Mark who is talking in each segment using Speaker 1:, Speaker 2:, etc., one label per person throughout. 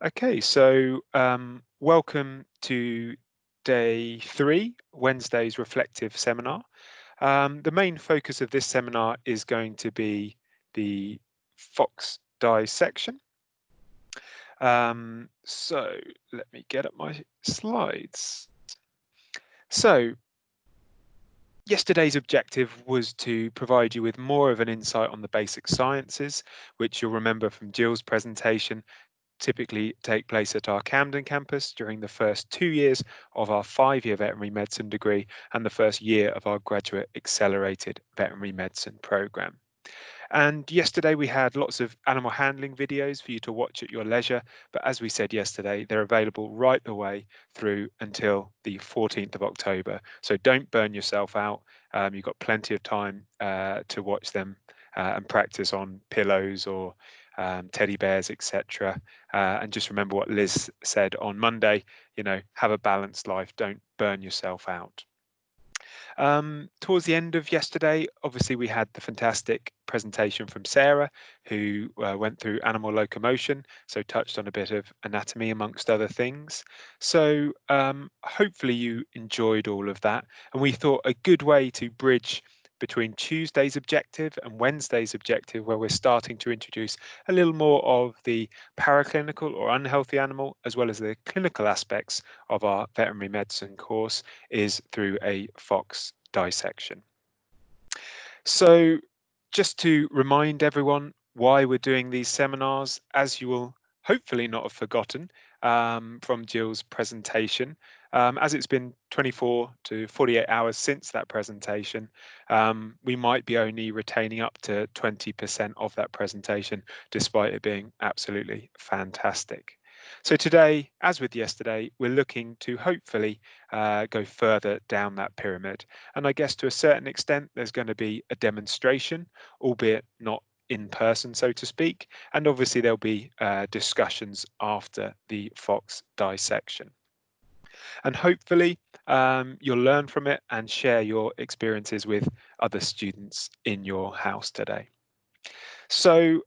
Speaker 1: Okay, so welcome to day 3, Wednesday's reflective seminar. The main focus of this seminar is going to be the fox dissection. So let me get up my slides. So yesterday's objective was to provide you with more of an insight on the basic sciences, which you'll remember from Jill's presentation typically take place at our Camden campus during the first 2 years of our 5-year veterinary medicine degree and the first year of our graduate accelerated veterinary medicine programme. And yesterday we had lots of animal handling videos for you to watch at your leisure, but as we said yesterday, they're available right the way through until the 14th of October. So don't burn yourself out. You've got plenty of time to watch them and practice on pillows or teddy bears, etc. And just remember what Liz said on Monday, have a balanced life, don't burn yourself out. Towards the end of yesterday, obviously we had the fantastic presentation from Sarah, who went through animal locomotion, so touched on a bit of anatomy amongst other things. So hopefully you enjoyed all of that. And we thought a good way to bridge between Tuesday's objective and Wednesday's objective, where we're starting to introduce a little more of the paraclinical or unhealthy animal, as well as the clinical aspects of our veterinary medicine course, is through a fox dissection. So just to remind everyone why we're doing these seminars, as you will hopefully not have forgotten from Jill's presentation, as it's been 24 to 48 hours since that presentation, we might be only retaining up to 20% of that presentation, despite it being absolutely fantastic. So today, as with yesterday, we're looking to hopefully go further down that pyramid. And I guess to a certain extent, there's going to be a demonstration, albeit not in person, so to speak. And obviously there'll be discussions after the fox dissection. And hopefully you'll learn from it and share your experiences with other students in your house today. So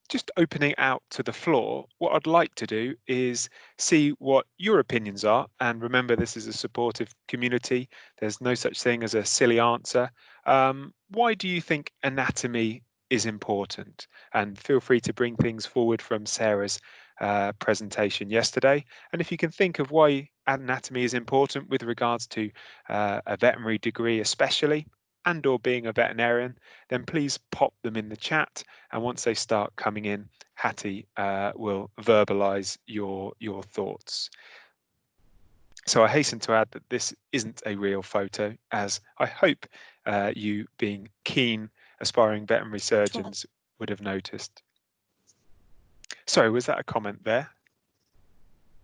Speaker 1: just opening out to the floor, what I'd like to do is see what your opinions are. And remember, this is a supportive community. There's no such thing as a silly answer. Why do you think anatomy is important? And feel free to bring things forward from Sarah's presentation yesterday. And if you can think of why anatomy is important with regards to a veterinary degree especially, and or being a veterinarian, then please pop them in the chat. And once they start coming in, Hattie will verbalize your thoughts. So I hasten to add that this isn't a real photo, as I hope you, being keen, aspiring veterinary surgeons, would have noticed. Sorry, was that a comment there?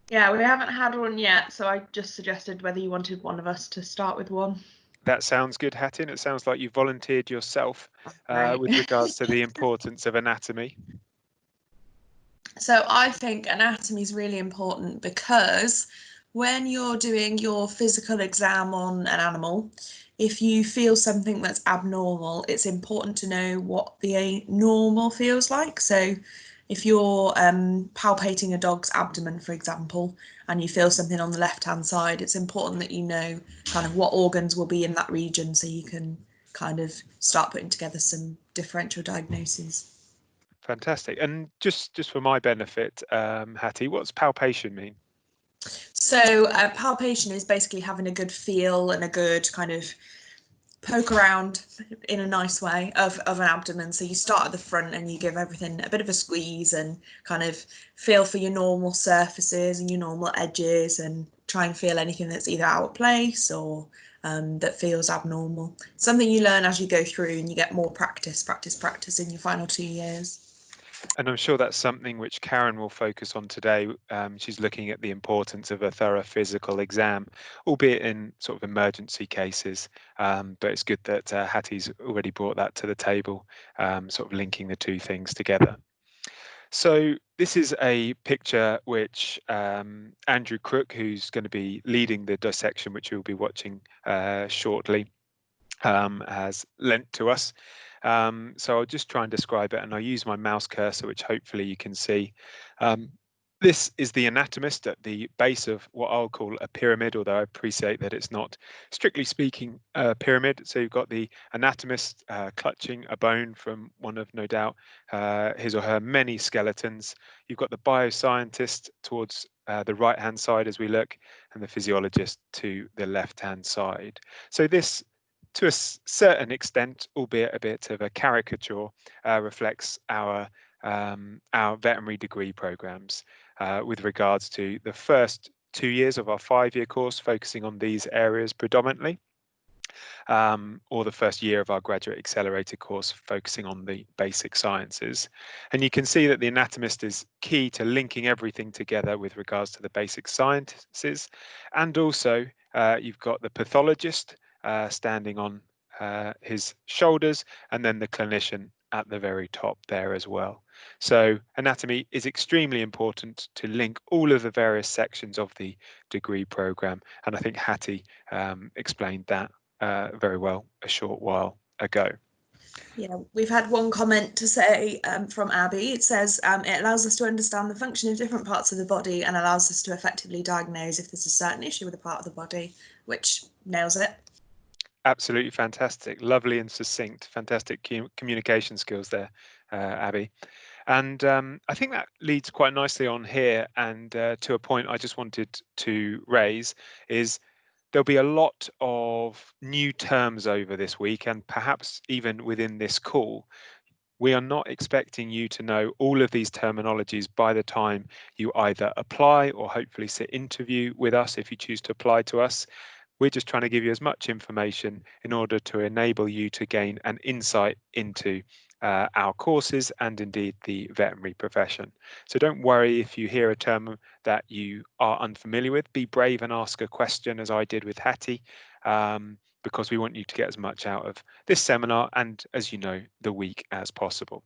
Speaker 2: Yeah, we haven't had one yet, so I just suggested whether you wanted one of us to start with one.
Speaker 1: That sounds good, Hattie. It sounds like you volunteered yourself with regards to the importance of anatomy.
Speaker 2: So I think anatomy is really important because when you're doing your physical exam on an animal, if you feel something that's abnormal, it's important to know what the normal feels like. So if you're palpating a dog's abdomen, for example, and you feel something on the left-hand side, it's important that you know kind of what organs will be in that region so you can kind of start putting together some differential diagnoses.
Speaker 1: Fantastic. And just for my benefit, Hattie, what's palpation mean?
Speaker 2: So palpation is basically having a good feel and a good kind of poke around in a nice way of an abdomen. So you start at the front and you give everything a bit of a squeeze and kind of feel for your normal surfaces and your normal edges and try and feel anything that's either out of place or that feels abnormal. Something you learn as you go through and you get more practice in your final 2 years.
Speaker 1: And I'm sure that's something which Karen will focus on today. She's looking at the importance of a thorough physical exam, albeit in sort of emergency cases. But it's good that Hattie's already brought that to the table, sort of linking the two things together. So this is a picture which Andrew Crook, who's going to be leading the dissection, which you'll be watching shortly, has lent to us. So I'll just try and describe it, and I'll use my mouse cursor, which hopefully you can see. This is the anatomist at the base of what I'll call a pyramid, although I appreciate that it's not, strictly speaking, a pyramid. So you've got the anatomist clutching a bone from one of, no doubt, his or her many skeletons. You've got the bioscientist towards the right-hand side as we look, and the physiologist to the left-hand side. So this, to a certain extent, albeit a bit of a caricature, reflects our veterinary degree programs with regards to the first 2 years of our 5-year course, focusing on these areas predominantly, or the first year of our graduate accelerated course, focusing on the basic sciences. And you can see that the anatomist is key to linking everything together with regards to the basic sciences. And also you've got the pathologist standing on his shoulders, and then the clinician at the very top there as well. So anatomy is extremely important to link all of the various sections of the degree program, and I think Hattie explained that very well a short while ago.
Speaker 2: Yeah, we've had one comment to say from Abby. It says it allows us to understand the function of different parts of the body and allows us to effectively diagnose if there's a certain issue with a part of the body, which nails it.
Speaker 1: Absolutely fantastic, lovely and succinct, fantastic communication skills there, Abby. And I think that leads quite nicely on here, and to a point I just wanted to raise is there'll be a lot of new terms over this week, and perhaps even within this call. We are not expecting you to know all of these terminologies by the time you either apply or hopefully sit interview with us if you choose to apply to us. We're just trying to give you as much information in order to enable you to gain an insight into our courses and indeed the veterinary profession. So don't worry if you hear a term that you are unfamiliar with. Be brave and ask a question, as I did with Hattie, because we want you to get as much out of this seminar and, as you know, the week as possible.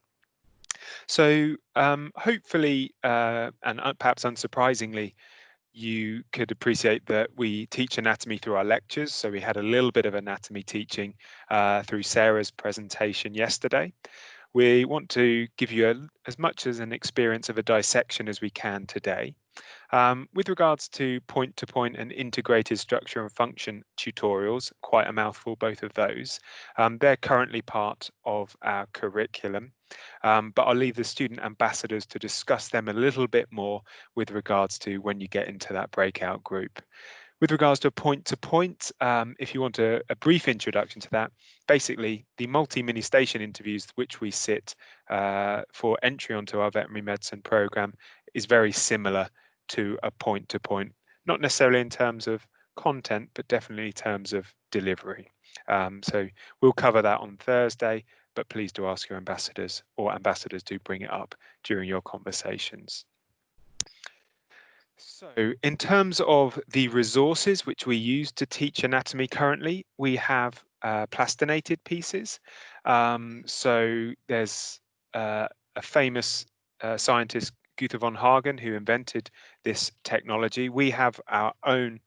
Speaker 1: So hopefully, and perhaps unsurprisingly, you could appreciate that we teach anatomy through our lectures. So we had a little bit of anatomy teaching through Sarah's presentation yesterday. We want to give you as much as an experience of a dissection as we can today. With regards to point-to-point and integrated structure and function tutorials, quite a mouthful, both of those, they're currently part of our curriculum, but I'll leave the student ambassadors to discuss them a little bit more with regards to when you get into that breakout group. With regards to point-to-point, if you want a brief introduction to that, basically the multi-mini station interviews which we sit for entry onto our veterinary medicine program is very similar to a point-to-point, not necessarily in terms of content, but definitely in terms of delivery. So we'll cover that on Thursday, but please do ask your ambassadors, or ambassadors do bring it up during your conversations. So in terms of the resources which we use to teach anatomy currently, we have plastinated pieces. So there's a famous scientist, Gunther von Hagen, who invented this technology. We have our own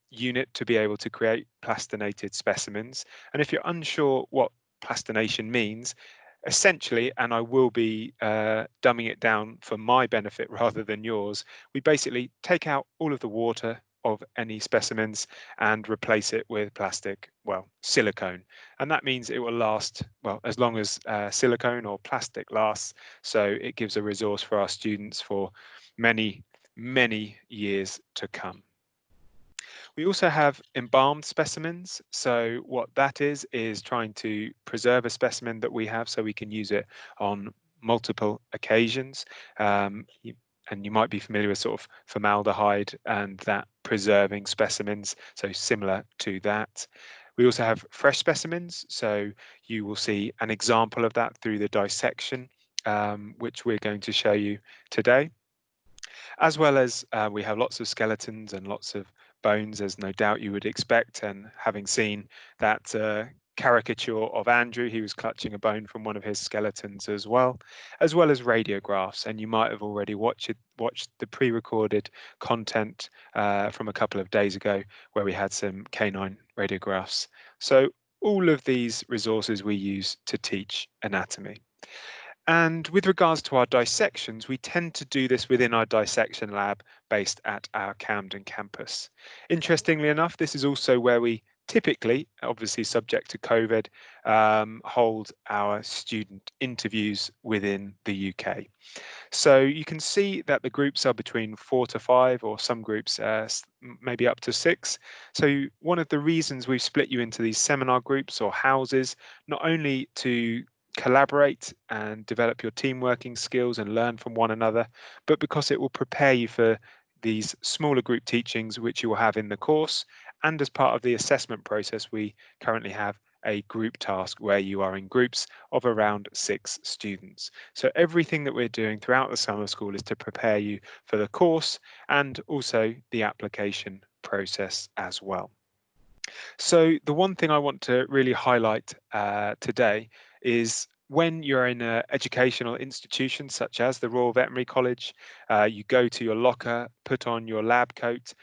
Speaker 1: unit to be able to create plastinated specimens. And if you're unsure what plastination means, essentially, and I will be dumbing it down for my benefit rather than yours, we basically take out all of the water of any specimens and replace it with plastic, well, silicone. And that means it will last, well, as long as silicone or plastic lasts. So it gives a resource for our students for many, many years to come. We also have embalmed specimens. So what that is trying to preserve a specimen that we have so we can use it on multiple occasions. And you might be familiar with sort of formaldehyde and that preserving specimens, so similar to that. We also have fresh specimens, so you will see an example of that through the dissection, which we're going to show you today. As well as we have lots of skeletons and lots of bones, as no doubt you would expect. And having seen that caricature of Andrew, he was clutching a bone from one of his skeletons as well as radiographs. And you might have already watched the pre-recorded content from a couple of days ago where we had some canine radiographs. So all of these resources we use to teach anatomy. And with regards to our dissections, we tend to do this within our dissection lab based at our Camden campus. Interestingly enough, this is also where we typically, obviously subject to COVID, hold our student interviews within the UK. So you can see that the groups are between 4 to 5, or some groups maybe up to 6. So one of the reasons we've split you into these seminar groups or houses, not only to collaborate and develop your team working skills and learn from one another, but because it will prepare you for these smaller group teachings which you will have in the course. And as part of the assessment process, we currently have a group task where you are in groups of around 6 students. So everything that we're doing throughout the summer school is to prepare you for the course and also the application process as well. So the one thing I want to really highlight today is when you're in an educational institution such as the Royal Veterinary College, you go to your locker, put on your lab coat.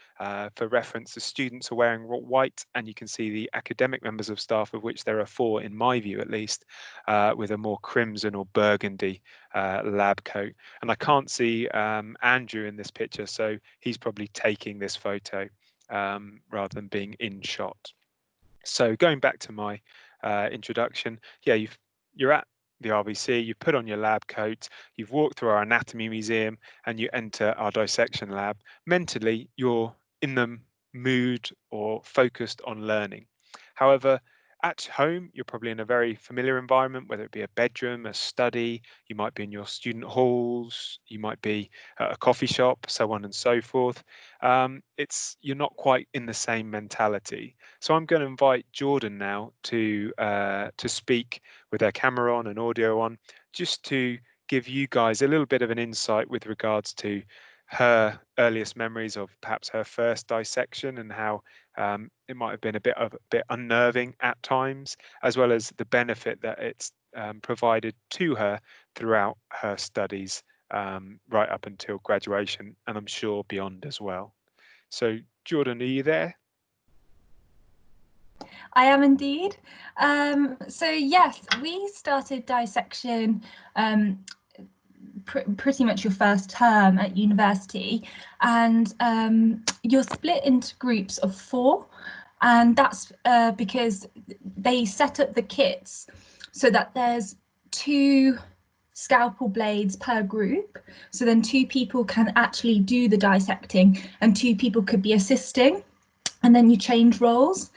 Speaker 1: For reference, the students are wearing white, and you can see the academic members of staff, of which there are 4 in my view at least, with a more crimson or burgundy lab coat. And I can't see Andrew in this picture, so he's probably taking this photo rather than being in shot. So going back to my introduction, yeah, you're at the RVC, you've put on your lab coat, you've walked through our anatomy museum, and you enter our dissection lab. Mentally, you're in the mood or focused on learning. However, at home, you're probably in a very familiar environment, whether it be a bedroom, a study, you might be in your student halls, you might be at a coffee shop, so on and so forth. You're not quite in the same mentality. So I'm going to invite Jordan now to speak with her camera on and audio on, just to give you guys a little bit of an insight with regards to her earliest memories of perhaps her first dissection, and how it might have been a bit unnerving at times, as well as the benefit that it's provided to her throughout her studies, right up until graduation, and I'm sure beyond as well. So Jordan, are you there?
Speaker 3: I am indeed. So yes, we started dissection pretty much your first term at university, and you're split into groups of 4, and that's because they set up the kits so that there's 2 scalpel blades per group, so then 2 people can actually do the dissecting and 2 people could be assisting, and then you change roles.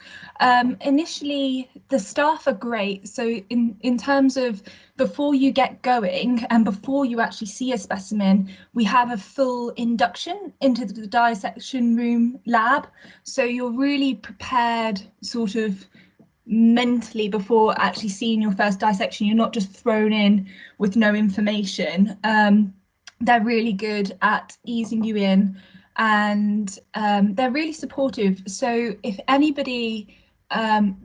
Speaker 3: Initially, the staff are great. So in terms of before you get going and before you actually see a specimen, we have a full induction into the dissection room lab. So you're really prepared sort of mentally before actually seeing your first dissection. You're not just thrown in with no information. They're really good at easing you in, and they're really supportive. So if anybody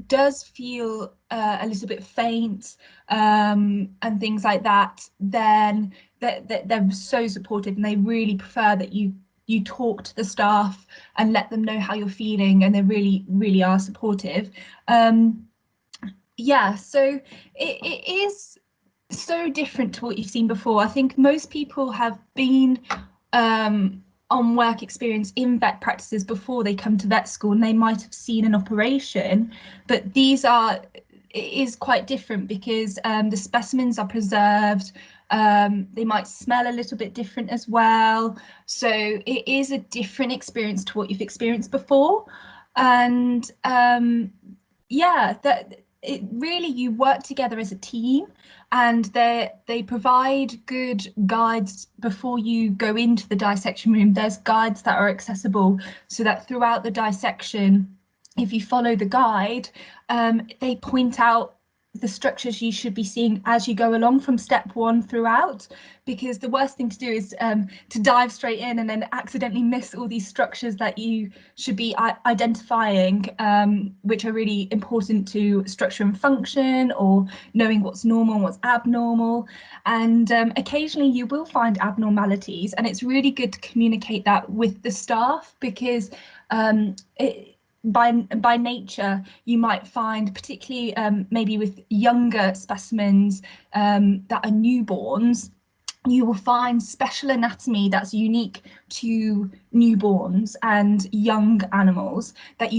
Speaker 3: does feel a little bit faint and things like that, then they're so supportive, and they really prefer that you talk to the staff and let them know how you're feeling, and they really are supportive. Yeah, so it is so different to what you've seen before. I think most people have been on work experience in vet practices before they come to vet school, and they might have seen an operation, but it is quite different because the specimens are preserved. They might smell a little bit different as well. So it is a different experience to what you've experienced before. And yeah, that it really, you work together as a team, and they provide good guides before you go into the dissection room. There's guides that are accessible so that throughout the dissection, if you follow the guide, they point out the structures you should be seeing as you go along from step 1 throughout, because the worst thing to do is to dive straight in and then accidentally miss all these structures that you should be identifying, which are really important to structure and function, or knowing what's normal and what's abnormal. And occasionally you will find abnormalities, and it's really good to communicate that with the staff, because by nature, you might find, particularly maybe with younger specimens that are newborns, you will find special anatomy that's unique to newborns and young animals that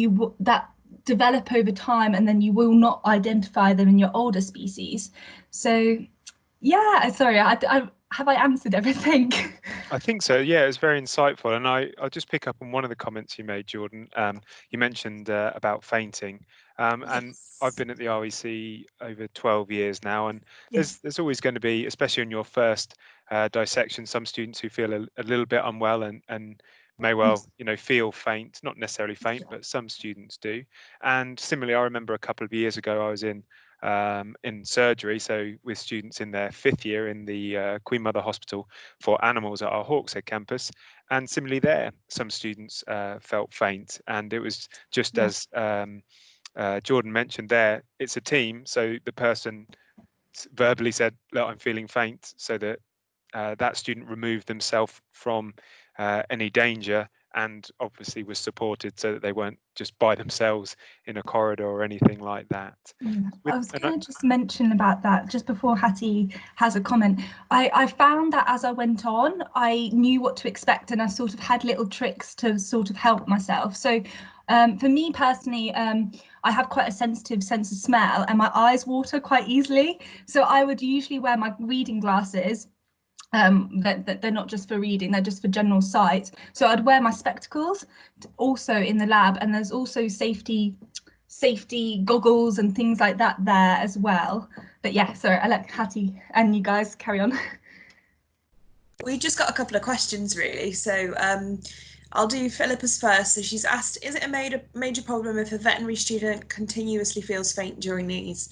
Speaker 3: develop over time, and then you will not identify them in your older species. So yeah, sorry, have I answered everything?
Speaker 1: I think so. Yeah, it's very insightful, and I'll just pick up on one of the comments you made, Jordan. You mentioned about fainting, and I've been at the REC over 12 years now, and
Speaker 3: Yes.
Speaker 1: there's always going to be, especially in your first dissection, some students who feel a little bit unwell and may well, feel faint, not necessarily faint, but some students do. And similarly, I remember a couple of years ago, I was in surgery, so with students in their 5th year in the Queen Mother Hospital for animals at our Hawkshead campus, and similarly there, some students felt faint, and it was just as Jordan mentioned there, it's a team, so the person verbally said, look, I'm feeling faint, so that that student removed themselves from any danger, and obviously was supported so that they weren't just by themselves in a corridor or anything like that.
Speaker 3: I was going to just mention about that just before Hattie has a comment. I found that as I went on, I knew what to expect, and I sort of had little tricks to sort of help myself. So for me personally, I have quite a sensitive sense of smell, and my eyes water quite easily. So I would usually wear my reading glasses. That they're not just for reading, they're just for general sight. So I'd wear my spectacles also in the lab, and there's also safety goggles and things like that there as well. But yeah, sorry, I let Hattie and you guys carry on.
Speaker 2: We just got a couple of questions really. So I'll do Philippa's first. So she's asked, is it a major problem if a veterinary student continuously feels faint during these?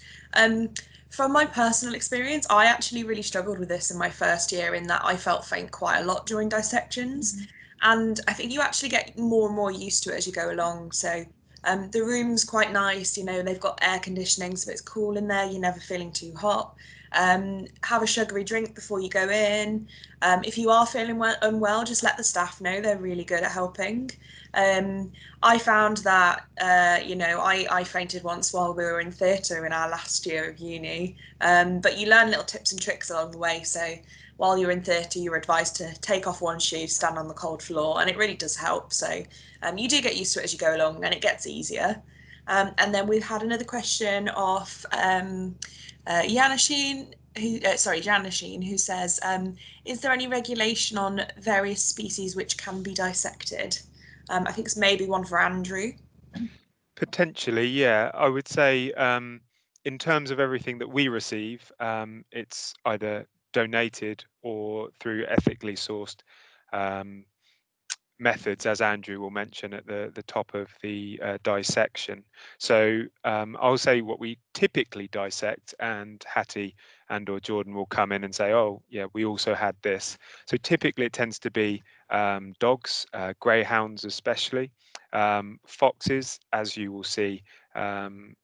Speaker 2: From my personal experience, I actually really struggled with this in my first year, in that I felt faint quite a lot during dissections. And I think you actually get more and more used to it as you go along. So the room's quite nice, they've got air conditioning, so it's cool in there, you're never feeling too hot. Have a sugary drink before you go in. If you are feeling unwell, just let the staff know, they're really good at helping. I found that, I fainted once while we were in theatre in our last year of uni, but you learn little tips and tricks along the way. So while you're in theatre, you're advised to take off one shoe, stand on the cold floor, and it really does help. So you do get used to it as you go along, and it gets easier. And then we've had another question off Janashine, who says, is there any regulation on various species which can be dissected? I think it's maybe one for Andrew.
Speaker 1: Potentially, yeah. I would say in terms of everything that we receive, it's either donated or through ethically sourced methods, as Andrew will mention at the top of the dissection. So I'll say what we typically dissect, and Hattie and or Jordan will come in and say, oh yeah, we also had this. So typically it tends to be dogs, greyhounds especially, foxes, as you will see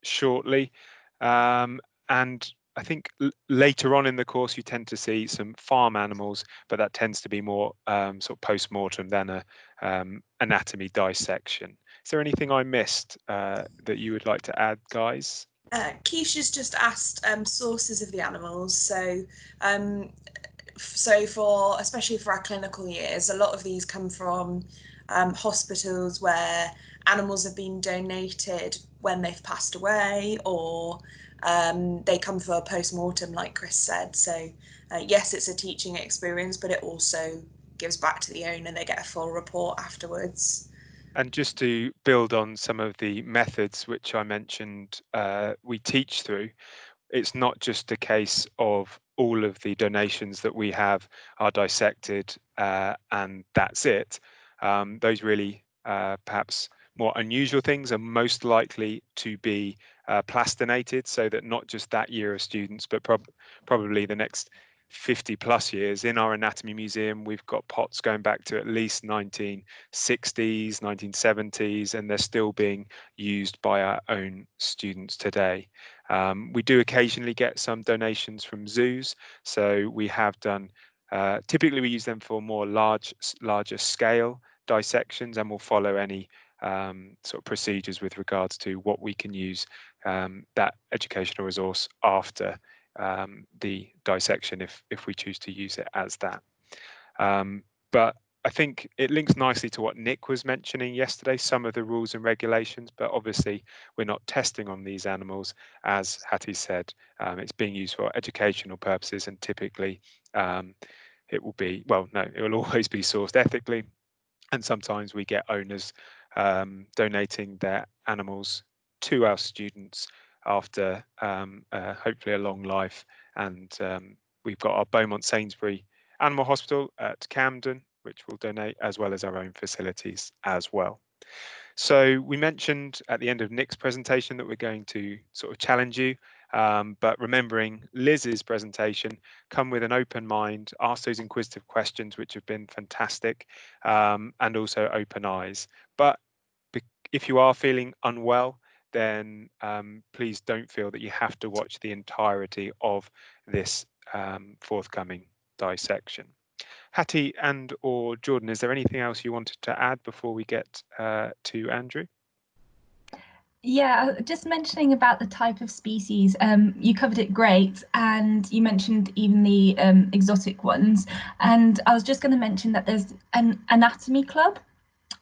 Speaker 1: shortly, and I think later on in the course you tend to see some farm animals, but that tends to be more sort of post-mortem than a anatomy dissection. Is there anything I missed that you would like to add, guys?
Speaker 2: Keisha's just asked sources of the animals. So especially for our clinical years, a lot of these come from hospitals where animals have been donated when they've passed away, or they come for a post-mortem, like Chris said. So yes, it's a teaching experience, but it also gives back to the owner. They get a full report afterwards.
Speaker 1: And just to build on some of the methods which I mentioned we teach through, it's not just a case of all of the donations that we have are dissected and that's it. Those really perhaps more unusual things are most likely to be plastinated, so that not just that year of students, but probably the next 50 plus years. In our anatomy museum, we've got pots going back to at least 1960s, 1970s, and they're still being used by our own students today. We do occasionally get some donations from zoos, so we have done, typically we use them for more larger scale dissections, and we'll follow any sort of procedures with regards to what we can use that educational resource after the dissection if we choose to use it as that. But I think it links nicely to what Nick was mentioning yesterday, some of the rules and regulations, but obviously we're not testing on these animals. As Hattie said, it's being used for educational purposes, and typically it will be, well, no, it will always be sourced ethically. And sometimes we get owners donating their animals to our students after hopefully a long life. And we've got our Beaumont Sainsbury Animal Hospital at Camden, which will donate, as well as our own facilities as well. So we mentioned at the end of Nick's presentation that we're going to sort of challenge you, but remembering Liz's presentation, come with an open mind, ask those inquisitive questions, which have been fantastic, and also open eyes. But if you are feeling unwell, then please don't feel that you have to watch the entirety of this forthcoming dissection. Hattie and or Jordan, is there anything else you wanted to add before we get to Andrew?
Speaker 3: Yeah, just mentioning about the type of species, you covered it great, and you mentioned even the exotic ones. And I was just going to mention that there's an anatomy club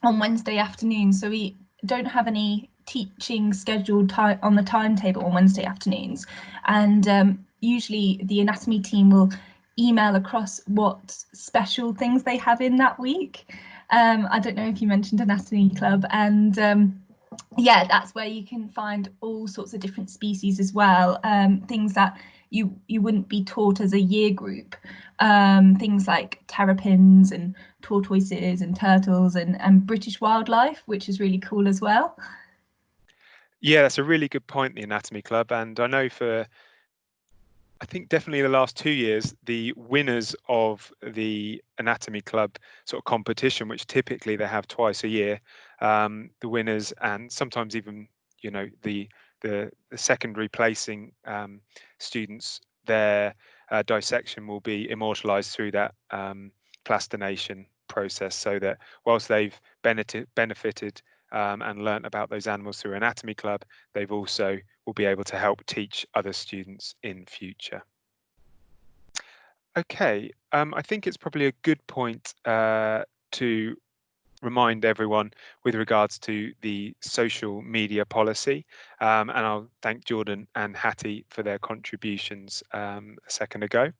Speaker 3: on Wednesday afternoon, so we don't have any teaching scheduled time on the timetable on Wednesday afternoons, and usually the anatomy team will email across what special things they have in that week. I don't know if you mentioned anatomy club, and yeah, that's where you can find all sorts of different species as well, things that you wouldn't be taught as a year group, things like terrapins and tortoises and turtles and British wildlife, which is really cool as well.
Speaker 1: Yeah, that's a really good point, the Anatomy Club. And I know I think definitely the last 2 years, the winners of the Anatomy Club sort of competition, which typically they have twice a year, the winners and sometimes even, you know, the secondary placing students, their dissection will be immortalized through that plastination process, so that whilst they've benefited and learnt about those animals through Anatomy Club, they've also will be able to help teach other students in future. Okay, I think it's probably a good point to remind everyone with regards to the social media policy, and I'll thank Jordan and Hattie for their contributions a second ago.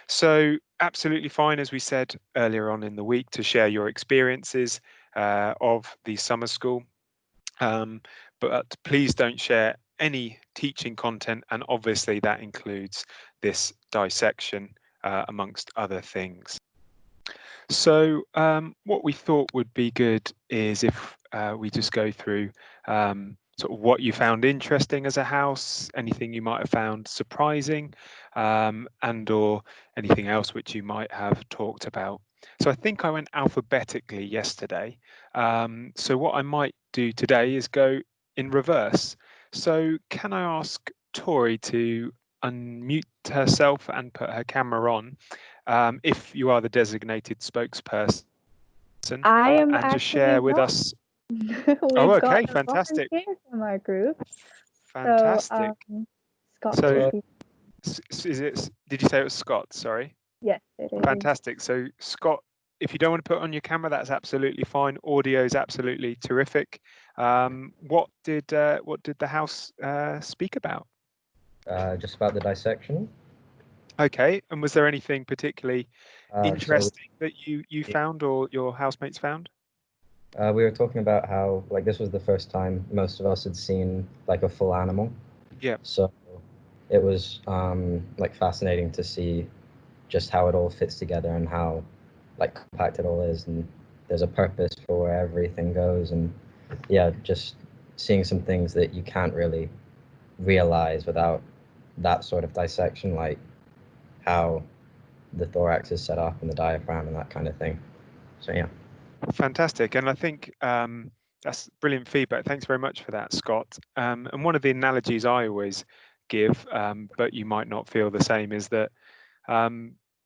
Speaker 1: So absolutely fine, as we said earlier on in the week, to share your experiences of the summer school. But please don't share any teaching content, and obviously that includes this dissection amongst other things. So what we thought would be good is if we just go through sort of what you found interesting as a house, anything you might have found surprising, and or anything else which you might have talked about. So I think I went alphabetically yesterday. So what I might do today is go in reverse. So can I ask Tori to unmute herself and put her camera on, if you are the designated spokesperson,
Speaker 4: I am
Speaker 1: and just
Speaker 4: actually
Speaker 1: share with
Speaker 4: not.
Speaker 1: us.
Speaker 4: We've
Speaker 1: Oh, okay,
Speaker 4: got a
Speaker 1: fantastic.
Speaker 4: volunteer from our group.
Speaker 1: Fantastic.
Speaker 4: So, Scott
Speaker 1: So,
Speaker 4: should be.
Speaker 1: is it? Did you say it was Scott? Sorry.
Speaker 4: Yes, it is.
Speaker 1: Fantastic. So, Scott, if you don't want to put on your camera, that's absolutely fine. Audio is absolutely terrific. What did the house speak about?
Speaker 5: Just about the dissection.
Speaker 1: Okay, and was there anything particularly
Speaker 5: So
Speaker 1: interesting that you found or your housemates found?
Speaker 5: we were talking about how like this was the first time most of us had seen like a full animal.
Speaker 1: Yeah.
Speaker 5: So it was like fascinating to see just how it all fits together and how like compact it all is, and there's a purpose for where everything goes, and yeah, just seeing some things that you can't really realize without that sort of dissection, like how the thorax is set up and the diaphragm and that kind of thing. So yeah.
Speaker 1: Fantastic, and I think that's brilliant feedback. Thanks very much for that, Scott. And one of the analogies I always give, but you might not feel the same, is that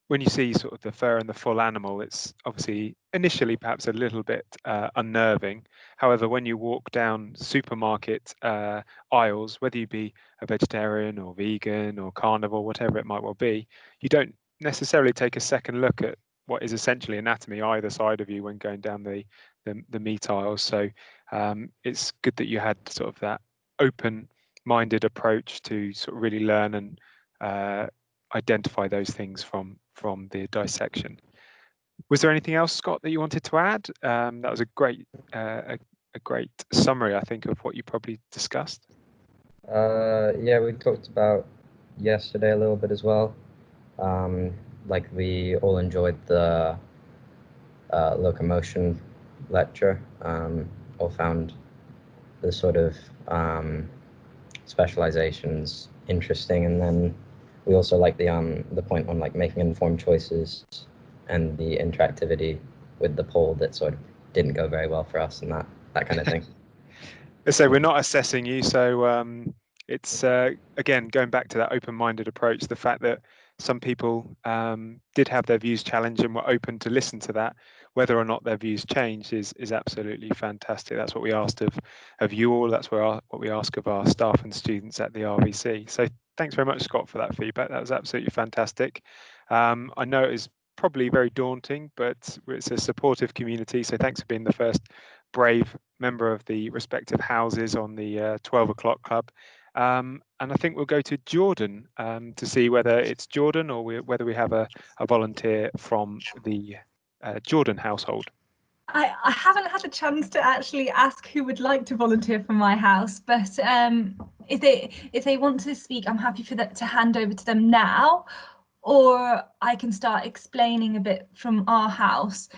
Speaker 1: when you see sort of the fur and the full animal, it's obviously initially perhaps a little bit unnerving. However, when you walk down supermarket aisles, whether you be a vegetarian or vegan or carnivore, whatever it might well be, you don't necessarily take a second look at what is essentially anatomy either side of you when going down the meat aisles. So it's good that you had sort of that open-minded approach to sort of really learn and identify those things from the dissection. Was there anything else, Scott, that you wanted to add? That was a great summary, I think, of what you probably discussed.
Speaker 5: Yeah, we talked about yesterday a little bit as well. Like we all enjoyed the locomotion lecture, or found the sort of specializations interesting, and then we also like the point on like making informed choices and the interactivity with the poll that sort of didn't go very well for us and that kind of thing.
Speaker 1: So we're not assessing you, so it's again going back to that open-minded approach, the fact that some people did have their views challenged and were open to listen to that. Whether or not their views changed is absolutely fantastic. That's what we asked of you all. That's what we ask of our staff and students at the RVC. So thanks very much, Scott, for that feedback. That was absolutely fantastic. I know it is probably very daunting, but it's a supportive community. So thanks for being the first brave member of the respective houses on the 12 o'clock club. And I think we'll go to Jordan to see whether it's Jordan or whether we have a volunteer from the Jordan household.
Speaker 3: I haven't had a chance to actually ask who would like to volunteer from my house, but if they want to speak, I'm happy for that to hand over to them now, or I can start explaining a bit from our house.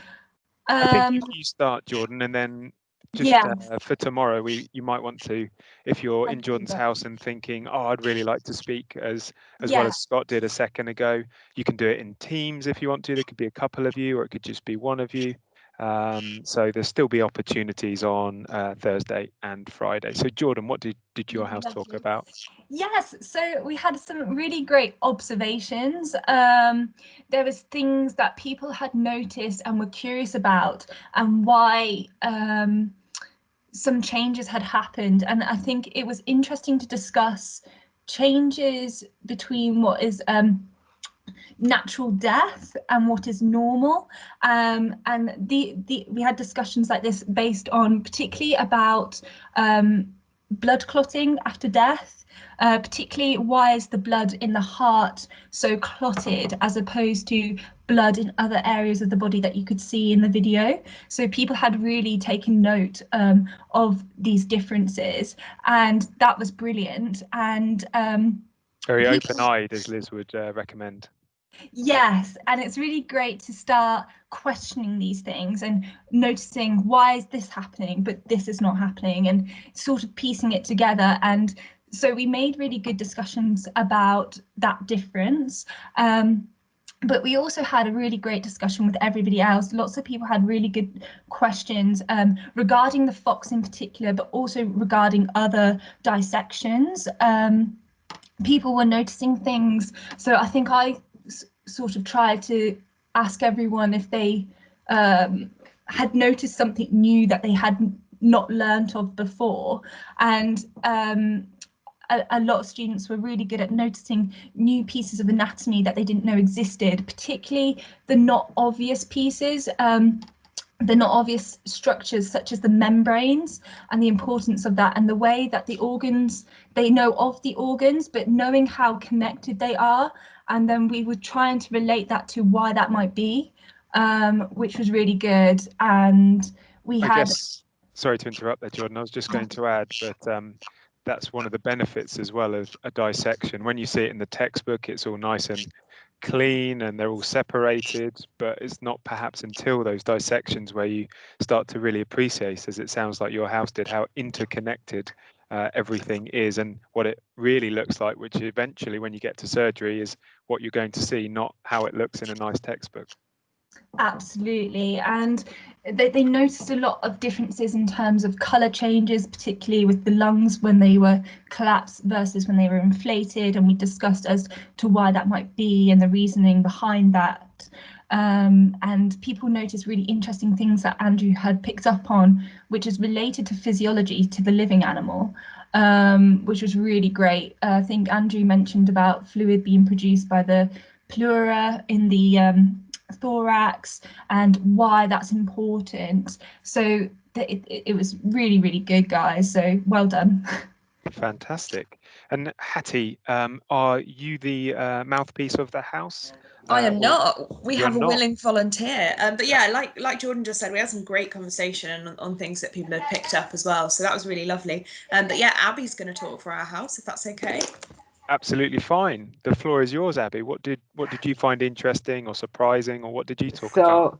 Speaker 1: I think you start, Jordan, and then just for tomorrow, you might want to, if you're in Jordan's house and thinking, oh, I'd really like to speak as well as Scott did a second ago, you can do it in teams if you want to. There could be a couple of you, or it could just be one of you. So there'll still be opportunities on Thursday and Friday. So Jordan, what did your house talk about?
Speaker 3: Yes, so we had some really great observations. There was things that people had noticed and were curious about, and why some changes had happened. And I think it was interesting to discuss changes between what is natural death and what is normal, and we had discussions like this based on particularly about blood clotting after death, particularly why is the blood in the heart so clotted as opposed to blood in other areas of the body that you could see in the video. So people had really taken note of these differences, and that was brilliant. And
Speaker 1: very open-eyed, as Liz would recommend.
Speaker 3: Yes, and it's really great to start questioning these things and noticing why is this happening, but this is not happening, and sort of piecing it together. And so we made really good discussions about that difference. But we also had a really great discussion with everybody else. Lots of people had really good questions regarding the fox in particular, but also regarding other dissections. People were noticing things. So I think I sort of tried to ask everyone if they had noticed something new that they had not learnt of before. And a lot of students were really good at noticing new pieces of anatomy that they didn't know existed, particularly the not obvious pieces, the not obvious structures such as the membranes, and the importance of that, and the way that the organs, they know of the organs, but knowing how connected they are. And then we were trying to relate that to why that might be, which was really good. And we had...
Speaker 1: Sorry to interrupt there, Jordan. I was just going to add, but that's one of the benefits as well of a dissection. When you see it in the textbook, it's all nice and clean and they're all separated, but it's not perhaps until those dissections where you start to really appreciate, as it sounds like your house did, how interconnected everything is and what it really looks like, which eventually when you get to surgery is what you're going to see, not how it looks in a nice textbook.
Speaker 3: Absolutely, and they noticed a lot of differences in terms of colour changes, particularly with the lungs when they were collapsed versus when they were inflated, and we discussed as to why that might be and the reasoning behind that. And people noticed really interesting things that Andrew had picked up on, which is related to physiology to the living animal, which was really great. I think Andrew mentioned about fluid being produced by the pleura in the thorax and why that's important. So it was really, really good, guys. So well done.
Speaker 1: Fantastic. And Hattie, are you the mouthpiece of the house?
Speaker 2: I am
Speaker 1: or
Speaker 2: not. We
Speaker 1: you're
Speaker 2: have a
Speaker 1: not?
Speaker 2: willing volunteer. But yeah, like Jordan just said, we had some great conversation on things that people had picked up as well. So that was really lovely. But yeah, Abby's going to talk for our house, if that's okay.
Speaker 1: Absolutely fine. The floor is yours, Abby. What did you find interesting or surprising, or what did you talk about?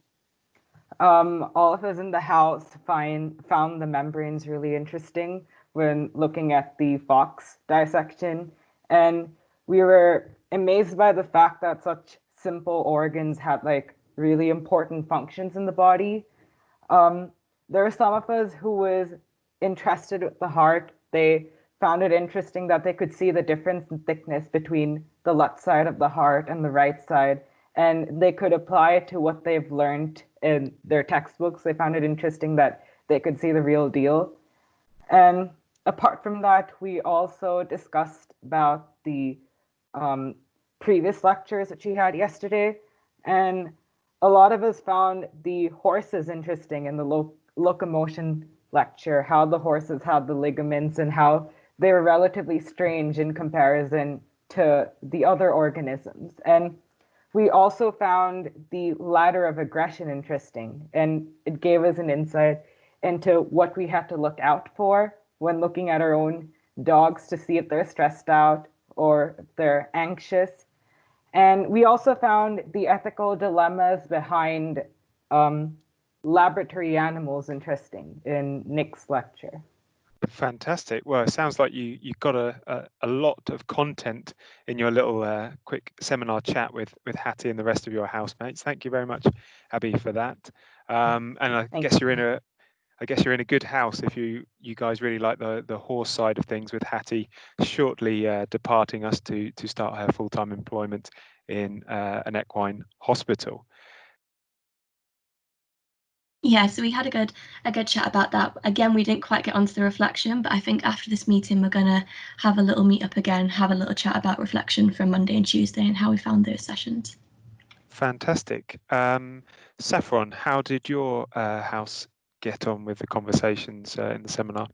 Speaker 6: All of us in the house found the membranes really interesting when looking at the fox dissection, and we were amazed by the fact that such simple organs had like really important functions in the body. There were some of us who was interested with the heart. They found it interesting that they could see the difference in thickness between the left side of the heart and the right side, and they could apply it to what they've learned in their textbooks. They found it interesting that they could see the real deal. And apart from that, we also discussed about the previous lectures that she had yesterday, and a lot of us found the horses interesting in the locomotion lecture, how the horses had the ligaments and how they were relatively strange in comparison to the other organisms. And we also found the ladder of aggression interesting, and it gave us an insight into what we have to look out for when looking at our own dogs to see if they're stressed out or if they're anxious. And we also found the ethical dilemmas behind laboratory animals interesting in Nick's lecture.
Speaker 1: Fantastic. Well, it sounds like you got a lot of content in your little quick seminar chat with Hattie and the rest of your housemates. Thank you very much, Abby, for that. And I guess you're in a good house if you guys really like the horse side of things, with Hattie shortly departing us to start her full-time employment in an equine hospital.
Speaker 7: Yeah, so we had a good chat about that. Again, we didn't quite get onto the reflection, but I think after this meeting, we're gonna have a little meet up again, have a little chat about reflection from Monday and Tuesday and how we found those sessions.
Speaker 1: Fantastic. Saffron, how did your house get on with the conversations in the seminar?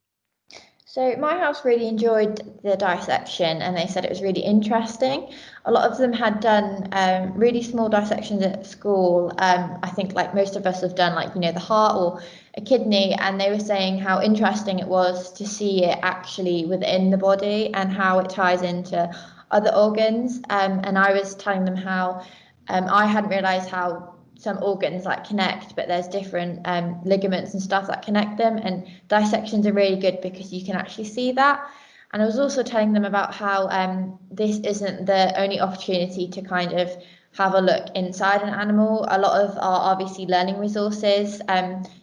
Speaker 8: So my house really enjoyed the dissection, and they said it was really interesting. A lot of them had done really small dissections at school. I think like most of us have done like, the heart or a kidney, and they were saying how interesting it was to see it actually within the body and how it ties into other organs. And I was telling them how I hadn't realised how some organs like connect, but there's different ligaments and stuff that connect them, and dissections are really good because you can actually see that. And I was also telling them about how this isn't the only opportunity to kind of have a look inside an animal. A lot of our RVC learning resources,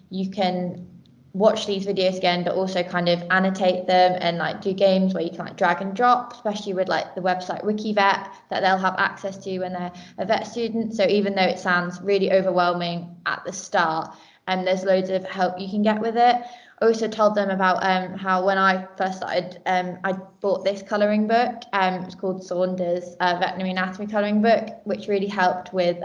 Speaker 8: you can watch these videos again, but also kind of annotate them and like do games where you can like drag and drop, especially with like the website WikiVet that they'll have access to when they're a vet student. So even though it sounds really overwhelming at the start, there's loads of help you can get with it. I also told them about how when I first started, I bought this colouring book. It's called Saunders Veterinary Anatomy Colouring Book, which really helped with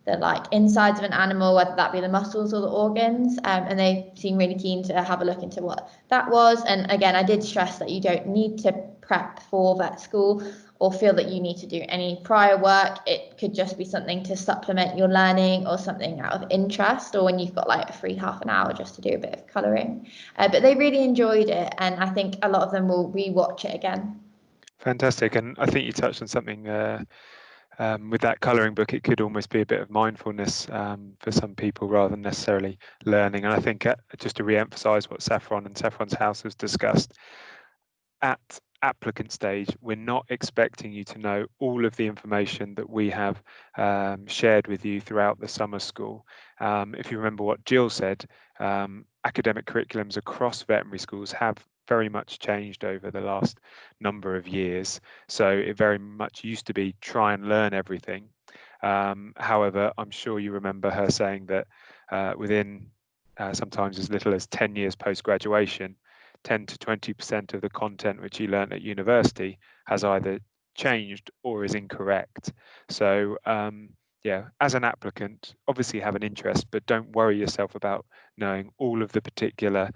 Speaker 8: the like insides of an animal, whether that be the muscles or the organs, and they seem really keen to have a look into what that was. And again, I did stress that you don't need to prep for vet school or feel that you need to do any prior work. It could just be something to supplement your learning or something out of interest, or when you've got like a free half an hour just to do a bit of colouring. But they really enjoyed it, and I think a lot of them will rewatch it again.
Speaker 1: Fantastic. And I think you touched on something with that colouring book. It could almost be a bit of mindfulness for some people rather than necessarily learning. And I think just to re-emphasise what Saffron and Saffron's house has discussed, at applicant stage, we're not expecting you to know all of the information that we have shared with you throughout the summer school. If you remember what Jill said, academic curriculums across veterinary schools have very much changed over the last number of years. So it very much used to be try and learn everything. However, I'm sure you remember her saying that within sometimes as little as 10 years post-graduation, 10 to 20% of the content which you learn at university has either changed or is incorrect. So yeah, as an applicant, obviously have an interest, but don't worry yourself about knowing all of the particular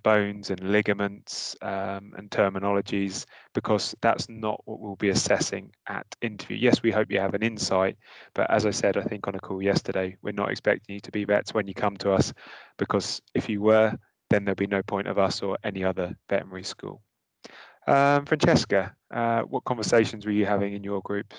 Speaker 1: bones and ligaments and terminologies, because that's not what we'll be assessing at interview. Yes, we hope you have an insight, but as I said, I think on a call yesterday, we're not expecting you to be vets when you come to us, because if you were, then there'll be no point of us or any other veterinary school. Francesca, what conversations were you having in your group?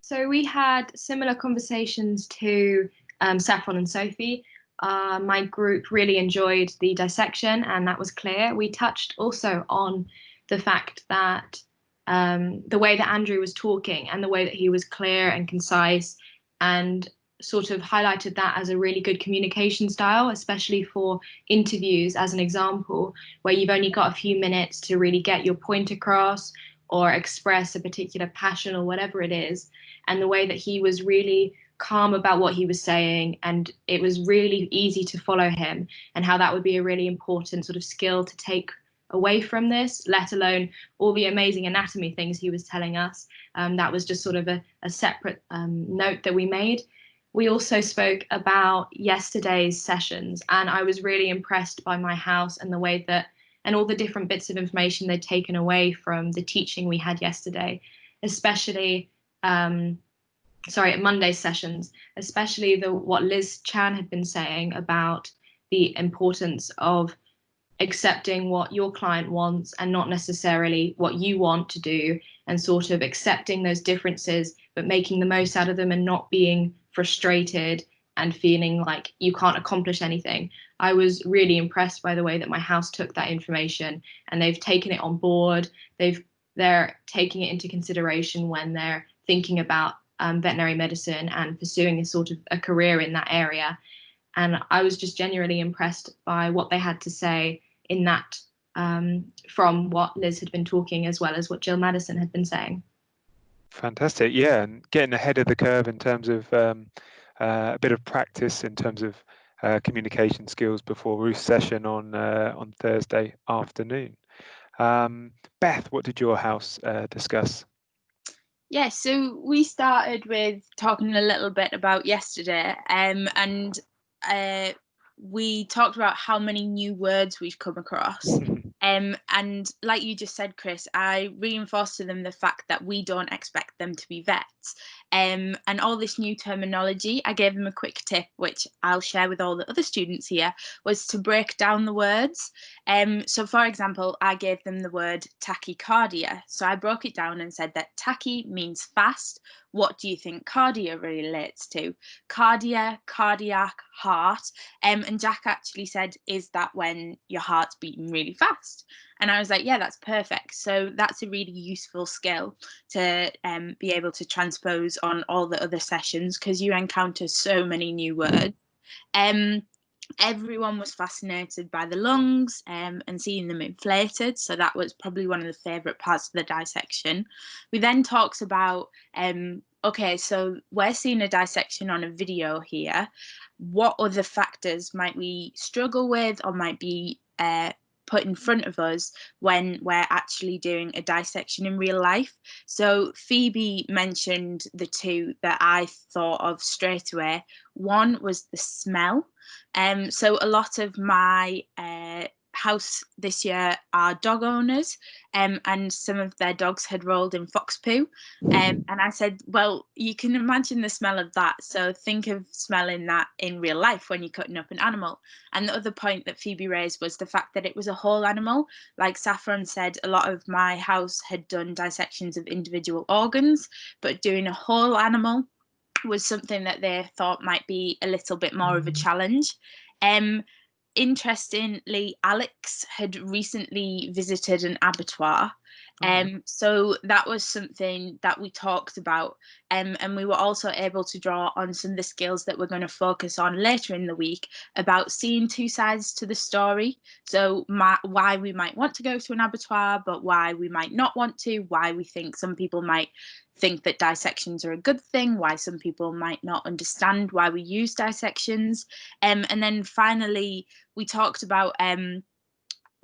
Speaker 7: So we had similar conversations to Saffron and Sophie. My group really enjoyed the dissection, and that was clear. We touched also on the fact that the way that Andrew was talking and the way that he was clear and concise, and sort of highlighted that as a really good communication style, especially for interviews, as an example, where you've only got a few minutes to really get your point across or express a particular passion or whatever it is. And the way that he was really calm about what he was saying, and it was really easy to follow him, and how that would be a really important sort of skill to take away from this, let alone all the amazing anatomy things he was telling us. That was just sort of a separate note that we made. We also spoke about yesterday's sessions, and I was really impressed by my house and the way that, and all the different bits of information they'd taken away from the teaching we had yesterday, especially at Monday's sessions, especially what Liz Chan had been saying about the importance of accepting what your client wants and not necessarily what you want to do, and sort of accepting those differences, but making the most out of them and not being frustrated and feeling like you can't accomplish anything. I was really impressed by the way that my house took that information, and they've taken it on board. They're taking it into consideration when they're thinking about veterinary medicine and pursuing a sort of a career in that area. And I was just genuinely impressed by what they had to say in that, from what Liz had been talking, as well as what Jill Madison had been saying.
Speaker 1: Fantastic, yeah, and getting ahead of the curve in terms of a bit of practice in terms of communication skills before Ruth's session on Thursday afternoon. Beth, what did your house discuss?
Speaker 9: Yeah, so we started with talking a little bit about yesterday, and we talked about how many new words we've come across. And like you just said, Chris, I reinforced to them the fact that we don't expect them to be vets. And all this new terminology, I gave them a quick tip, which I'll share with all the other students here, was to break down the words. So for example, I gave them the word tachycardia. So I broke it down and said that tachy means fast. What do you think cardia relates to? Cardia, cardiac, heart. And Jack actually said, is that when your heart's beating really fast? And I was like, yeah, that's perfect. So that's a really useful skill to be able to transpose on all the other sessions, because you encounter so many new words. Everyone was fascinated by the lungs and seeing them inflated, so that was probably one of the favourite parts of the dissection. We then talked about, okay, so we're seeing a dissection on a video here. What other factors might we struggle with or might be put in front of us when we're actually doing a dissection in real life? So Phoebe mentioned the two that I thought of straight away. One was the smell. So a lot of my house this year are dog owners, and some of their dogs had rolled in fox poo, and I said, well, you can imagine the smell of that, so think of smelling that in real life when you're cutting up an animal. And the other point that Phoebe raised was the fact that it was a whole animal. Like Saffron said, a lot of my house had done dissections of individual organs, but doing a whole animal was something that they thought might be a little bit more of a challenge. Interestingly, Alex had recently visited an abattoir, So that was something that we talked about, and we were also able to draw on some of the skills that we're going to focus on later in the week about seeing two sides to the story. So why we might want to go to an abattoir, but why we might not want to, why we think some people might think that dissections are a good thing, why some people might not understand why we use dissections. And then finally, we talked about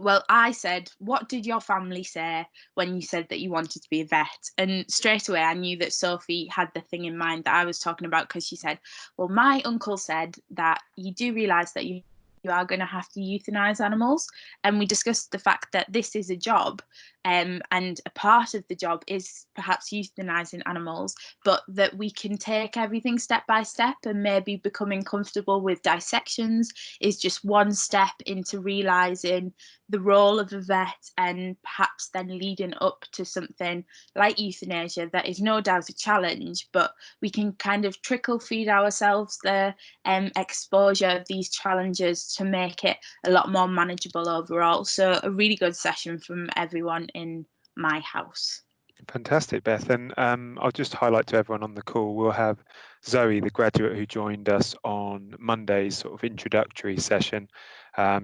Speaker 9: well, I said, what did your family say when you said that you wanted to be a vet? And straight away, I knew that Sophie had the thing in mind that I was talking about, because she said, well, my uncle said that you do realise that you are going to have to euthanize animals. And we discussed the fact that this is a job, and a part of the job is perhaps euthanizing animals, but that we can take everything step by step, and maybe becoming comfortable with dissections is just one step into realizing the role of a vet, and perhaps then leading up to something like euthanasia that is no doubt a challenge, but we can kind of trickle feed ourselves the exposure of these challenges to make it a lot more manageable overall. So a really good session from everyone in my house.
Speaker 1: Fantastic, Beth. And I'll just highlight to everyone on the call, we'll have Zoe, the graduate who joined us on Monday's sort of introductory session.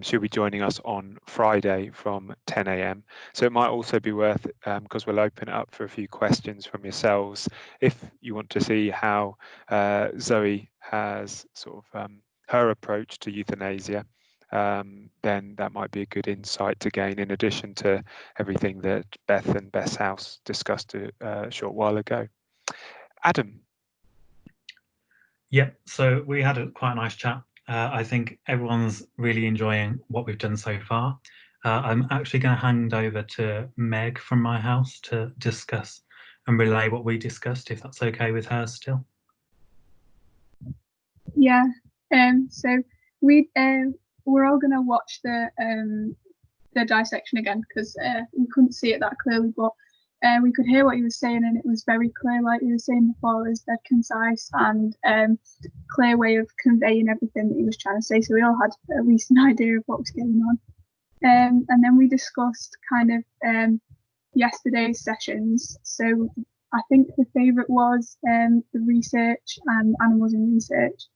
Speaker 1: She'll be joining us on Friday from 10 a.m. So it might also be worth, because we'll open it up for a few questions from yourselves, if you want to see how Zoe has sort of her approach to euthanasia, then that might be a good insight to gain, in addition to everything that Beth and Beth's house discussed a short while ago. Adam.
Speaker 10: Yep, so we had quite a nice chat. I think everyone's really enjoying what we've done so far. I'm actually going to hand over to Meg from my house to discuss and relay what we discussed, if that's okay with her still.
Speaker 11: Yeah, so we're all going to watch the dissection again, because we couldn't see it that clearly, but we could hear what he was saying, and it was very clear, like he was saying before. It was dead concise and clear way of conveying everything that he was trying to say, so we all had at least an idea of what was going on. And then we discussed kind of yesterday's sessions. So I think the favourite was the research and animals in research.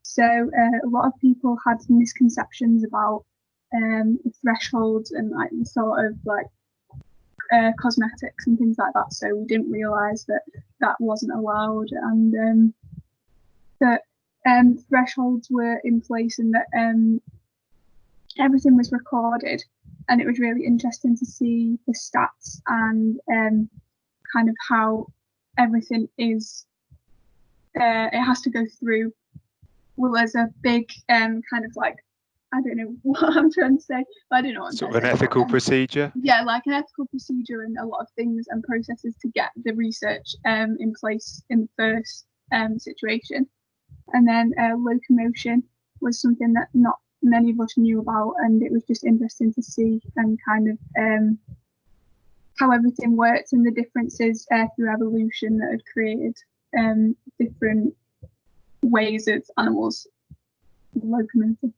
Speaker 11: So a lot of people had misconceptions about the thresholds and like the sort of like cosmetics and things like that. So we didn't realise that that wasn't allowed, and that thresholds were in place, and that everything was recorded. And it was really interesting to see the stats and kind of how everything is. It has to go through. Well, there's a big kind of like, I don't know what I'm trying to say, but I don't know what I'm
Speaker 1: sort of an
Speaker 11: say.
Speaker 1: ethical procedure.
Speaker 11: Yeah, like an ethical procedure, and a lot of things and processes to get the research in place in the first situation. And then locomotion was something that not many of us knew about, and it was just interesting to see and kind of how everything worked and the differences through evolution that had created different ways of animals locomoting.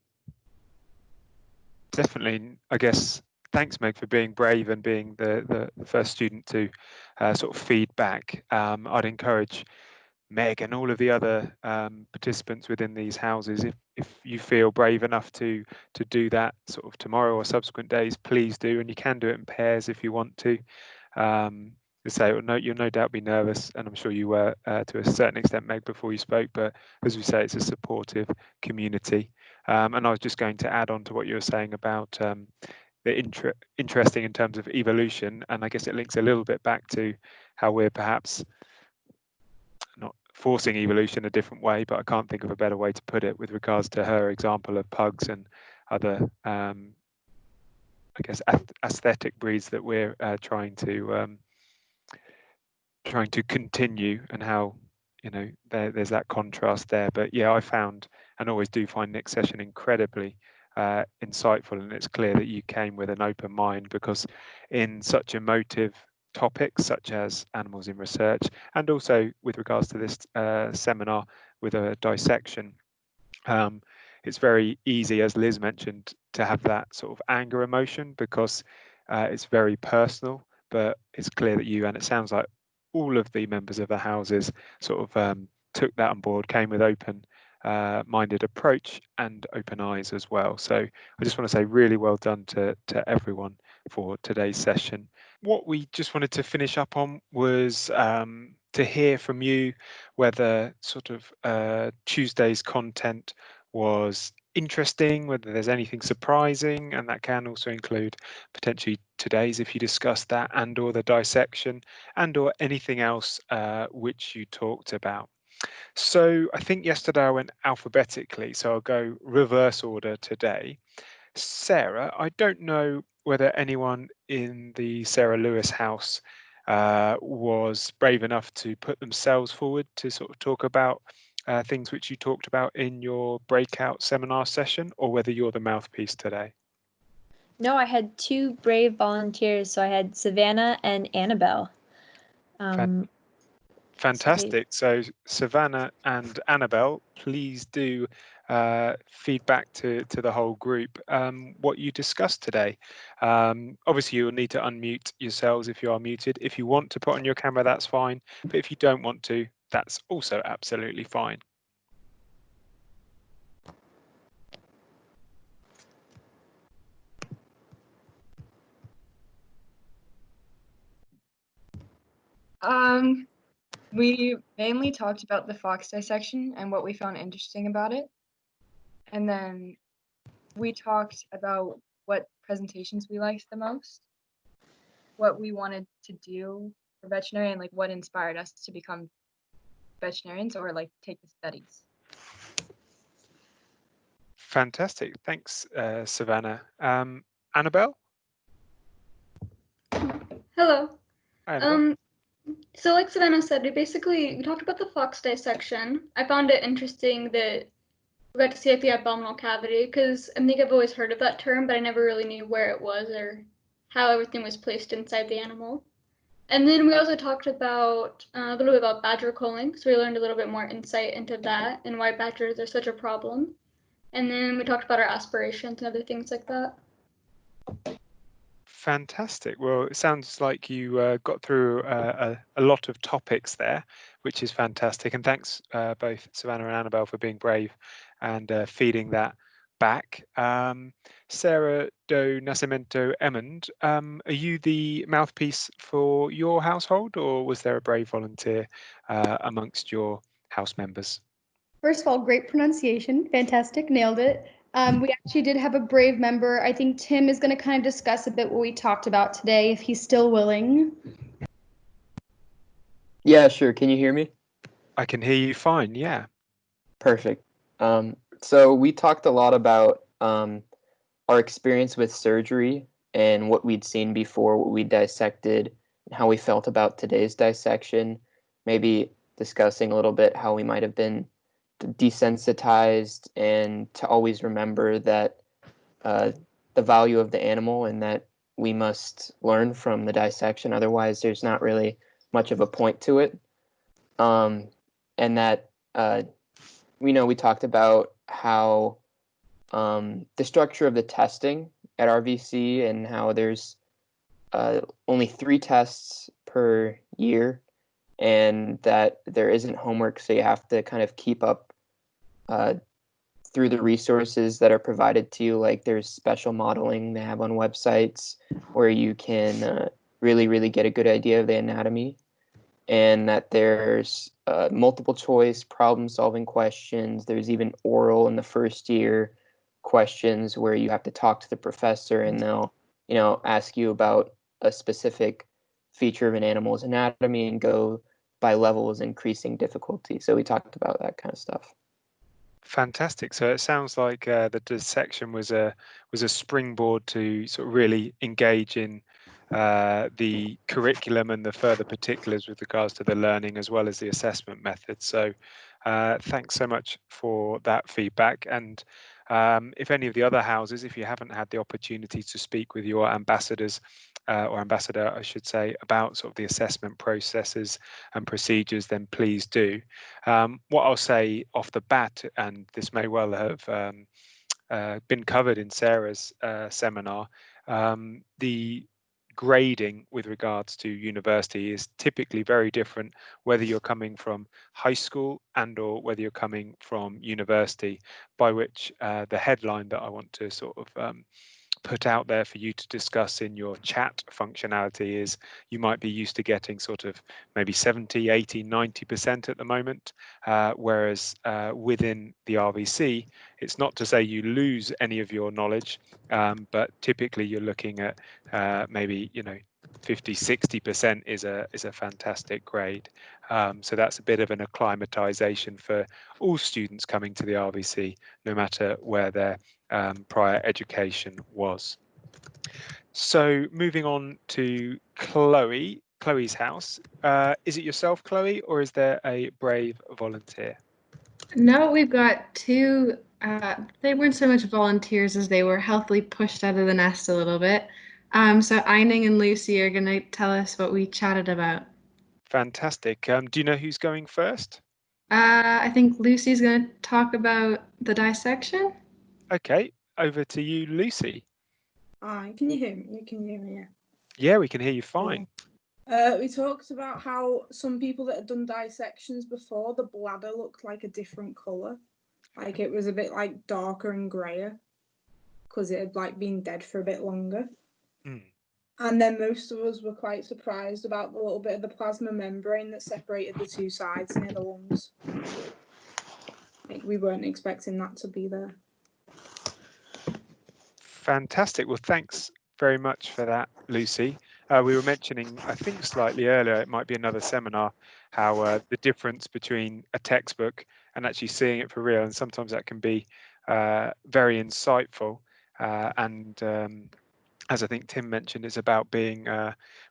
Speaker 1: Definitely, I guess. Thanks, Meg, for being brave and being the first student to sort of feed back. I'd encourage Meg and all of the other participants within these houses, if you feel brave enough to do that sort of tomorrow or subsequent days, please do, and you can do it in pairs if you want to. So you'll no doubt be nervous, and I'm sure you were to a certain extent, Meg, before you spoke, but as we say, it's a supportive community. And I was just going to add on to what you were saying about the interesting in terms of evolution, and I guess it links a little bit back to how we're perhaps not forcing evolution a different way, but I can't think of a better way to put it with regards to her example of pugs and other I guess aesthetic breeds that we're trying to continue, and how, you know, there's that contrast there. But yeah, I found and always do find Nick's session incredibly insightful, and it's clear that you came with an open mind, because in such emotive topics such as animals in research, and also with regards to this seminar with a dissection, it's very easy, as Liz mentioned, to have that sort of anger emotion, because it's very personal. but it's clear that you, and it sounds like all of the members of the houses sort of took that on board, came with open-minded approach and open eyes as well. So I just want to say really well done to everyone for today's session. What we just wanted to finish up on was to hear from you whether sort of Tuesday's content was interesting, whether there's anything surprising, and that can also include potentially today's if you discussed that, and or the dissection, and or anything else which you talked about. So I think yesterday I went alphabetically, so I'll go reverse order today. Sarah, I don't know whether anyone in the Sarah Lewis house was brave enough to put themselves forward to sort of talk about things which you talked about in your breakout seminar session, or whether you're the mouthpiece today.
Speaker 12: No, I had two brave volunteers. So I had Savannah and Annabelle.
Speaker 1: Fantastic. So Savannah and Annabelle, please do feedback to the whole group what you discussed today. Obviously, you'll need to unmute yourselves if you are muted. If you want to put on your camera, that's fine. But if you don't want to, that's also absolutely fine.
Speaker 13: We mainly talked about the fox dissection and what we found interesting about it. And then we talked about what presentations we liked the most, what we wanted to do for veterinary, and like what inspired us to become veterinarians or like take the studies.
Speaker 1: Fantastic. Thanks, Savannah. Annabelle?
Speaker 14: Hello.
Speaker 1: Hi, Annabelle.
Speaker 14: So like Savannah said, we talked about the fox dissection. I found it interesting that we got to see like the abdominal cavity, because I think I've always heard of that term, but I never really knew where it was or how everything was placed inside the animal. And then we also talked about a little bit about badger culling, so we learned a little bit more insight into that and why badgers are such a problem. And then we talked about our aspirations and other things like that.
Speaker 1: Fantastic. Well, it sounds like you got through a lot of topics there, which is fantastic. And thanks both Savannah and Annabelle for being brave and feeding that back. Sarah do Nascimento Emmond, are you the mouthpiece for your household, or was there a brave volunteer amongst your house members?
Speaker 15: First of all, great pronunciation. Fantastic. Nailed it. We actually did have a brave member. I think Tim is going to kind of discuss a bit what we talked about today, if he's still willing.
Speaker 16: Yeah, sure. Can you hear me?
Speaker 1: I can hear you fine, yeah.
Speaker 16: Perfect. So we talked a lot about our experience with surgery and what we'd seen before, what we dissected, and how we felt about today's dissection, maybe discussing a little bit how we might have been desensitized, and to always remember that the value of the animal and that we must learn from the dissection. Otherwise, there's not really much of a point to it. And that, we talked about how the structure of the testing at RVC, and how there's only 3 tests per year, and that there isn't homework, so you have to kind of keep up through the resources that are provided to you. Like there's special modeling they have on websites where you can really get a good idea of the anatomy, and that there's multiple choice problem solving questions. There's even oral in the first year questions where you have to talk to the professor, and they'll ask you about a specific feature of an animal's anatomy and go by levels, increasing difficulty. So we talked about that kind of stuff.
Speaker 1: Fantastic. So it sounds like the dissection was a springboard to sort of really engage in the curriculum and the further particulars with regards to the learning as well as the assessment method. So thanks so much for that feedback. And if any of the other houses, if you haven't had the opportunity to speak with your ambassadors, or ambassador, I should say, about sort of the assessment processes and procedures, then please do. What I'll say off the bat, and this may well have been covered in Sarah's seminar, the grading with regards to university is typically very different whether you're coming from high school and or whether you're coming from university, by which the headline that I want to sort of put out there for you to discuss in your chat functionality is you might be used to getting sort of maybe 70, 80, 90% at the moment, whereas within the RVC, it's not to say you lose any of your knowledge, but typically you're looking at maybe 50, 60% is a fantastic grade. So that's a bit of an acclimatization for all students coming to the RVC, no matter where their prior education was. So moving on to Chloe's house. Is it yourself, Chloe, or is there a brave volunteer?
Speaker 17: No, we've got two. They weren't so much volunteers as they were healthily pushed out of the nest a little bit. So Eining and Lucy are going to tell us what we chatted about.
Speaker 1: Fantastic. Do you know who's going first?
Speaker 17: I think Lucy's going to talk about the dissection.
Speaker 1: Okay, over to you, Lucy.
Speaker 18: Can you hear me? Can you hear me? Yeah.
Speaker 1: Yeah, we can hear you fine.
Speaker 18: We talked about how some people that had done dissections before, the bladder looked like a different colour. Like it was a bit like darker and greyer because it had like been dead for a bit longer. And then most of us were quite surprised about the little bit of the plasma membrane that separated the two sides near the lungs. Like we weren't expecting that to be there.
Speaker 1: Fantastic. Well, thanks very much for that, Lucy. We were mentioning, I think slightly earlier, it might be another seminar, how the difference between a textbook and actually seeing it for real, and sometimes that can be very insightful. As I think Tim mentioned, it's about being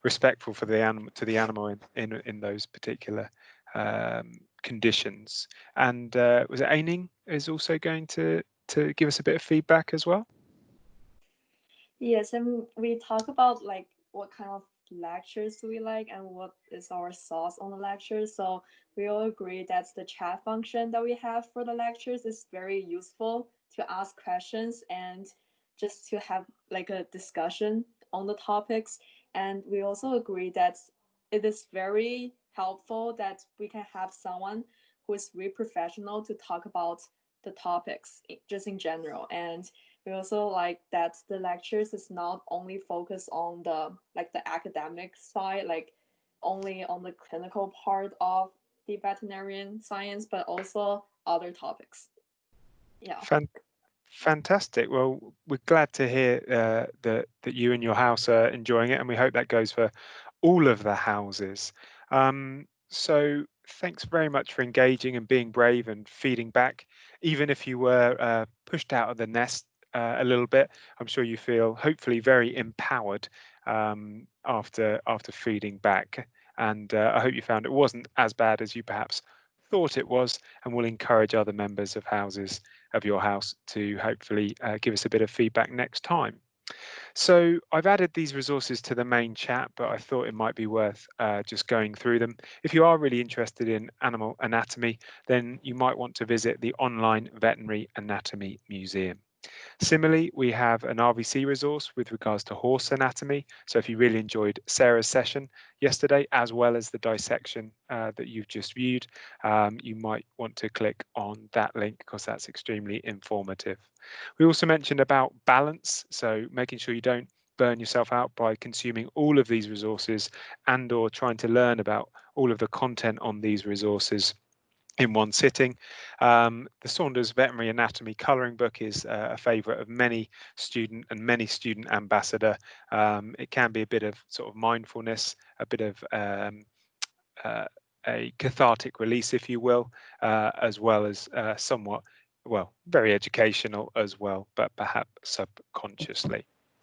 Speaker 1: respectful for the animal in those particular conditions. And was it Aining is also going to give us a bit of feedback as well?
Speaker 19: Yes, and we talk about like what kind of lectures do we like and what is our thoughts on the lectures. So we all agree that the chat function that we have for the lectures is very useful to ask questions and just to have like a discussion on the topics. And we also agree that it is very helpful that we can have someone who is really professional to talk about the topics just in general. And we also like that the lectures is not only focused on the academic side, like only on the clinical part of the veterinarian science, but also other topics. Yeah.
Speaker 1: Fantastic. Well, we're glad to hear that you and your house are enjoying it, and we hope that goes for all of the houses. So thanks very much for engaging and being brave and feeding back. Even if you were pushed out of the nest a little bit, I'm sure you feel hopefully very empowered after feeding back. And I hope you found it wasn't as bad as you perhaps thought it was, and will encourage other members of your house to hopefully give us a bit of feedback next time. So I've added these resources to the main chat, but I thought it might be worth just going through them. If you are really interested in animal anatomy, then you might want to visit the online Veterinary Anatomy Museum. Similarly, we have an RVC resource with regards to horse anatomy. So if you really enjoyed Sarah's session yesterday, as well as the dissection that you've just viewed, you might want to click on that link because that's extremely informative. We also mentioned about balance, so making sure you don't burn yourself out by consuming all of these resources and or trying to learn about all of the content on these resources in one sitting. The Saunders Veterinary Anatomy colouring book is a favourite of many student ambassador. It can be a bit of sort of mindfulness, a bit of a cathartic release, if you will, as well as somewhat, well, very educational as well, but perhaps subconsciously.